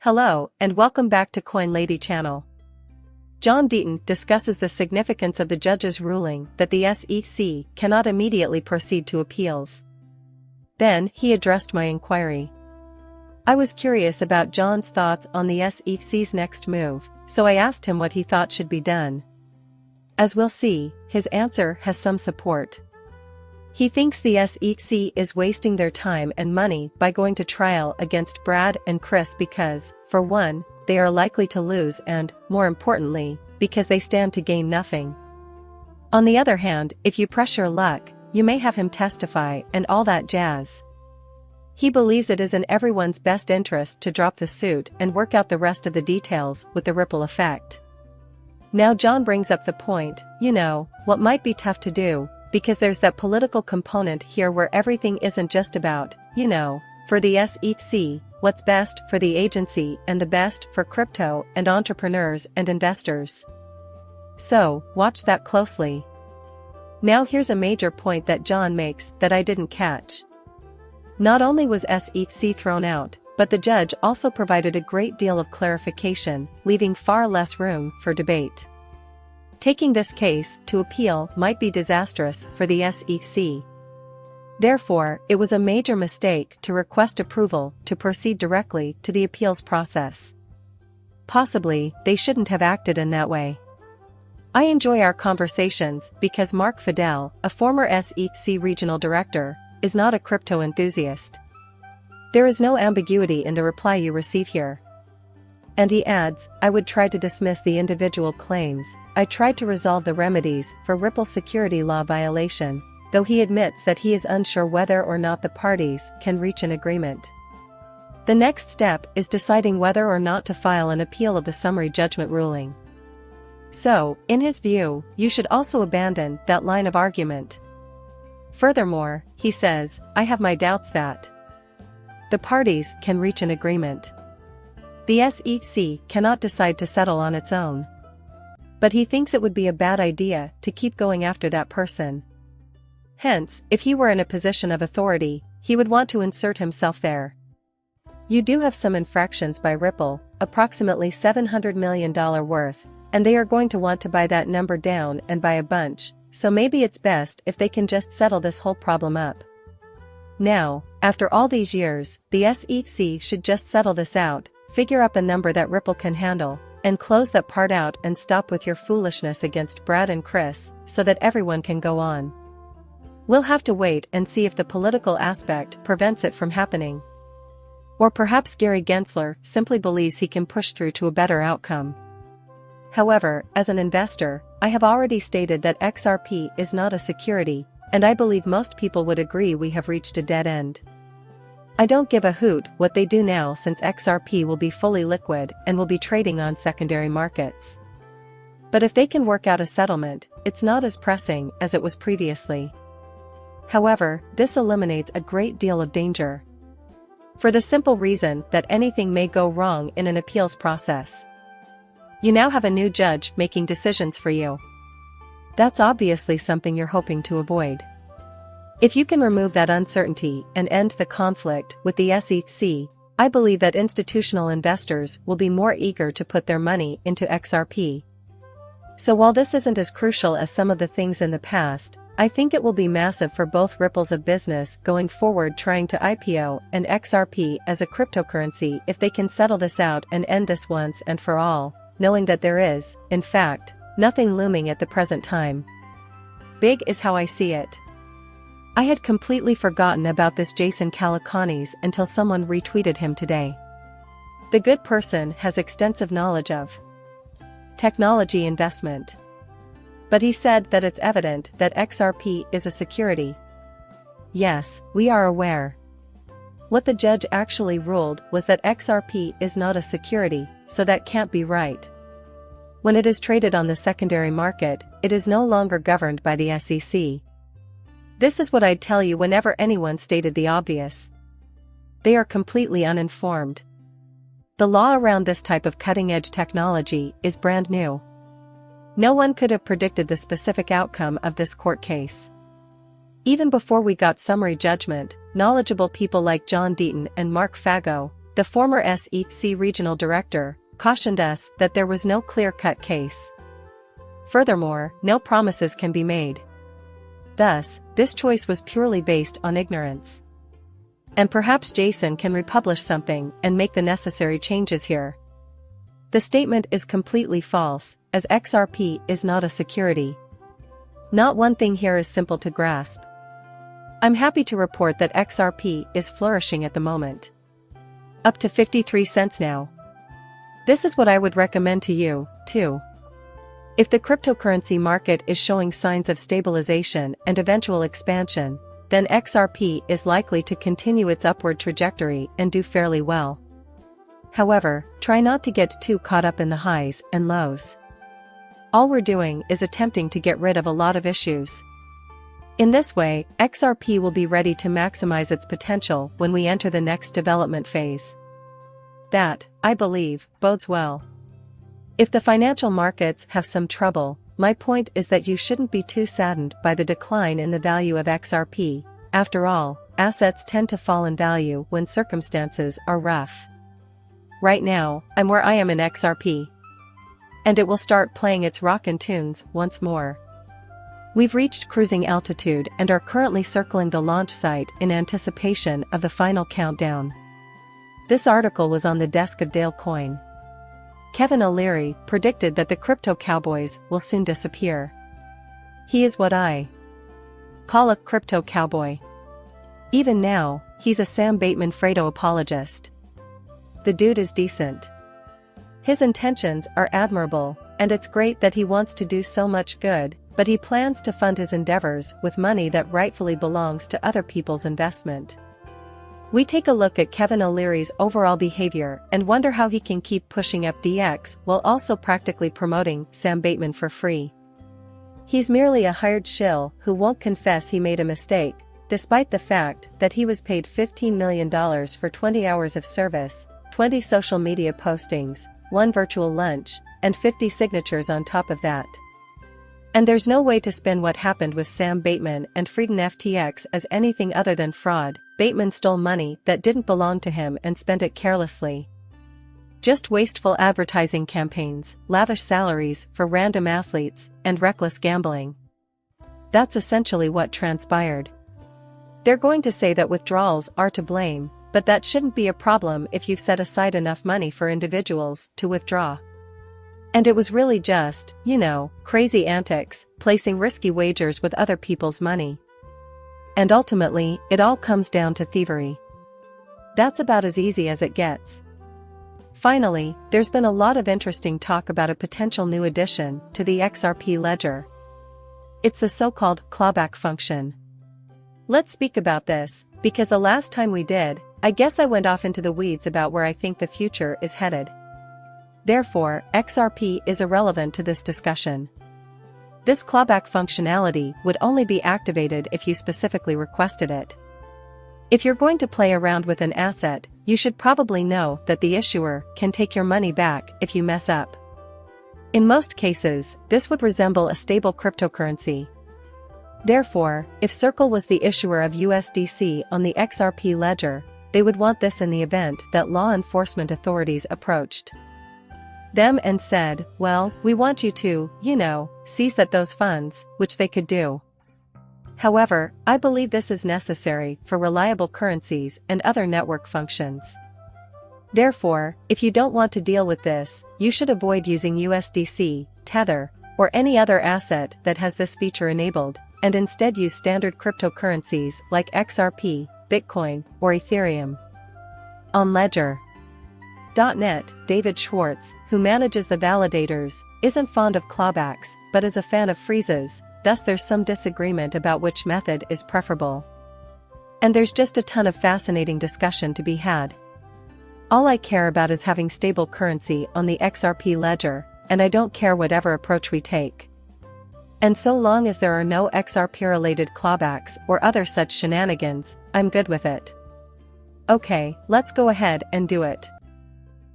Hello, and welcome back to Coin Lady channel. John Deaton discusses the significance of the judge's ruling that the SEC cannot immediately proceed to appeals. Then, he addressed my inquiry. I was curious about John's thoughts on the SEC's next move, so I asked him what he thought should be done. As we'll see, his answer has some support. He thinks the SEC is wasting their time and money by going to trial against Brad and Chris because, for one, they are likely to lose and, more importantly, because they stand to gain nothing. On the other hand, if you press your luck, you may have him testify and all that jazz. He believes it is in everyone's best interest to drop the suit and work out the rest of the details with the ripple effect. Now John brings up the point, what might be tough to do, because there's that political component here where everything isn't just about, for the SEC, what's best for the agency and the best for crypto and entrepreneurs and investors. So, watch that closely. Now here's a major point that John makes that I didn't catch. Not only was SEC thrown out, but the judge also provided a great deal of clarification, leaving far less room for debate. Taking this case to appeal might be disastrous for the SEC. Therefore, it was a major mistake to request approval to proceed directly to the appeals process. Possibly, they shouldn't have acted in that way. I enjoy our conversations because Mark Fidel, a former SEC regional director, is not a crypto enthusiast. There is no ambiguity in the reply you receive here. And he adds, I would try to dismiss the individual claims, I tried to resolve the remedies for Ripple security law violation, though he admits that he is unsure whether or not the parties can reach an agreement. The next step is deciding whether or not to file an appeal of the summary judgment ruling. So, in his view, you should also abandon that line of argument. Furthermore, he says, I have my doubts that the parties can reach an agreement. The SEC cannot decide to settle on its own. But he thinks it would be a bad idea to keep going after that person. Hence, if he were in a position of authority, he would want to insert himself there. You do have some infractions by Ripple, approximately $700 million worth, and they are going to want to buy that number down and buy a bunch, so maybe it's best if they can just settle this whole problem up. Now, after all these years, the SEC should just settle this out, figure up a number that Ripple can handle, and close that part out and stop with your foolishness against Brad and Chris, so that everyone can go on. We'll have to wait and see if the political aspect prevents it from happening. Or perhaps Gary Gensler simply believes he can push through to a better outcome. However, as an investor, I have already stated that XRP is not a security, and I believe most people would agree we have reached a dead end. I don't give a hoot what they do now since XRP will be fully liquid and will be trading on secondary markets. But if they can work out a settlement, it's not as pressing as it was previously. However, this eliminates a great deal of danger. For the simple reason that anything may go wrong in an appeals process. You now have a new judge making decisions for you. That's obviously something you're hoping to avoid. If you can remove that uncertainty and end the conflict with the SEC, I believe that institutional investors will be more eager to put their money into XRP. So while this isn't as crucial as some of the things in the past, I think it will be massive for both ripples of business going forward trying to IPO and XRP as a cryptocurrency if they can settle this out and end this once and for all, knowing that there is, in fact, nothing looming at the present time. Big is how I see it. I had completely forgotten about this Jason Calacanis until someone retweeted him today. The good person has extensive knowledge of technology investment. But he said that it's evident that XRP is a security. Yes, we are aware. What the judge actually ruled was that XRP is not a security, so that can't be right. When it is traded on the secondary market, it is no longer governed by the SEC. This is what I'd tell you whenever anyone stated the obvious. They are completely uninformed. The law around this type of cutting-edge technology is brand new. No one could have predicted the specific outcome of this court case. Even before we got summary judgment, knowledgeable people like John Deaton and Mark Fago the former SEC regional director, cautioned us that there was no clear-cut case. Furthermore, no promises can be made. Thus, this choice was purely based on ignorance. And perhaps Jason can republish something and make the necessary changes here. The statement is completely false, as XRP is not a security. Not one thing here is simple to grasp. I'm happy to report that XRP is flourishing at the moment. Up to 53 cents now. This is what I would recommend to you, too. If the cryptocurrency market is showing signs of stabilization and eventual expansion, then XRP is likely to continue its upward trajectory and do fairly well. However, try not to get too caught up in the highs and lows. All we're doing is attempting to get rid of a lot of issues. In this way, XRP will be ready to maximize its potential when we enter the next development phase. That, I believe, bodes well. If the financial markets have some trouble, my point is that you shouldn't be too saddened by the decline in the value of XRP. After all, assets tend to fall in value when circumstances are rough. Right now, I'm where I am in XRP. And it will start playing its rockin' tunes once more. We've reached cruising altitude and are currently circling the launch site in anticipation of the final countdown. This article was on the desk of Dale Coin. Kevin O'Leary predicted that the crypto cowboys will soon disappear. He is what I call a crypto cowboy. Even now, he's a Sam Bankman-Fried apologist. The dude is decent. His intentions are admirable, and it's great that he wants to do so much good, but he plans to fund his endeavors with money that rightfully belongs to other people's investment. We take a look at Kevin O'Leary's overall behavior and wonder how he can keep pushing up DX while also practically promoting Sam Bankman for free. He's merely a hired shill who won't confess he made a mistake, despite the fact that he was paid $15 million for 20 hours of service, 20 social media postings, 1 virtual lunch, and 50 signatures on top of that. And there's no way to spin what happened with Sam Bankman and Frieden FTX as anything other than fraud. Bankman stole money that didn't belong to him and spent it carelessly. Just wasteful advertising campaigns, lavish salaries for random athletes, and reckless gambling. That's essentially what transpired. They're going to say that withdrawals are to blame, but that shouldn't be a problem if you've set aside enough money for individuals to withdraw. And it was really just, crazy antics, placing risky wagers with other people's money. And ultimately, it all comes down to thievery. That's about as easy as it gets. Finally, there's been a lot of interesting talk about a potential new addition to the XRP ledger. It's the so-called clawback function. Let's speak about this, because the last time we did, I guess I went off into the weeds about where I think the future is headed. Therefore, XRP is irrelevant to this discussion. This clawback functionality would only be activated if you specifically requested it. If you're going to play around with an asset, you should probably know that the issuer can take your money back if you mess up. In most cases, this would resemble a stable cryptocurrency. Therefore, if Circle was the issuer of USDC on the XRP ledger, they would want this in the event that law enforcement authorities approached them and said, well, we want you to, seize those funds, which they could do. However, I believe this is necessary for reliable currencies and other network functions. Therefore, if you don't want to deal with this, you should avoid using USDC, Tether, or any other asset that has this feature enabled, and instead use standard cryptocurrencies like XRP, Bitcoin, or Ethereum. On Ledger.net, David Schwartz, who manages the validators, isn't fond of clawbacks, but is a fan of freezes, thus there's some disagreement about which method is preferable. And there's just a ton of fascinating discussion to be had. All I care about is having stable currency on the XRP ledger, and I don't care whatever approach we take. And so long as there are no XRP-related clawbacks or other such shenanigans, I'm good with it. Okay, let's go ahead and do it.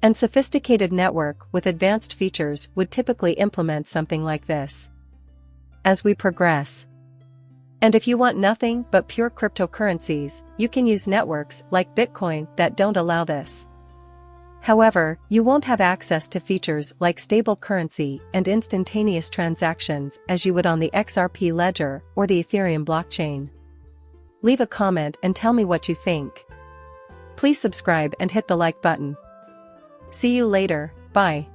And sophisticated network with advanced features would typically implement something like this. As we progress. And if you want nothing but pure cryptocurrencies, you can use networks like Bitcoin that don't allow this. However, you won't have access to features like stable currency and instantaneous transactions as you would on the XRP ledger or the Ethereum blockchain. Leave a comment and tell me what you think. Please subscribe and hit the like button. See you later, bye.